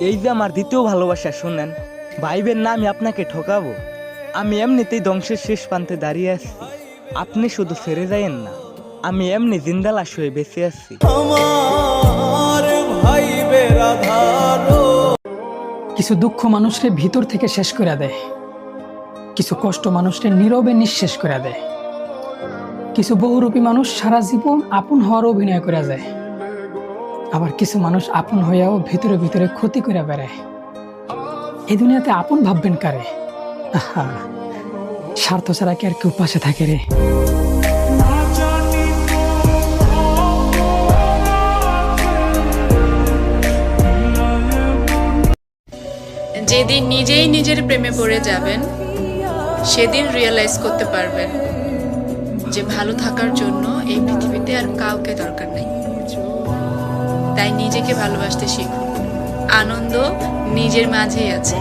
এই যে আমার দ্বিতীয় ভালোবাসা, শুনেন, ভাইবেন না আমি আপনাকে ঠকাবো। আমি এমনিতেই ধ্বংসের শেষ প্রান্তে দাঁড়িয়ে আছি, আপনি শুধু ছেড়ে যায়েন না। আমি এমনি জিন্দা লাশ হয়ে বেঁচে আছি। আমার ভাই বেরাধারো। কিছু দুঃখ মানুষকে ভিতর থেকে শেষ করে দেয়, কিছু কষ্ট মানুষকে নীরবে নিঃশেষ করে দেয়, কিছু বহুরূপী মানুষ সারা জীবন আপন হওয়ার অভিনয় করে যায়, আবার কিছু মানুষ আপন হইয়াও ভিতরে ভিতরে ক্ষতি করে বেড়ায়। এই দুনিয়াতে আপন ভাববেন কারে? আহা, স্বার্থ ছাড়া কি আর কেউ পাশে থাকে রে? যেদিন নিজেই নিজের প্রেমে পড়ে যাবেন, সেদিন রিয়েলাইজ করতে পারবেন যে ভালো থাকার জন্য এই পৃথিবীতে আর কাউকে দরকার নেই। তাই নিজেকে ভালোবাসতে শিখুন। আনন্দ নিজের মাঝেই আছে।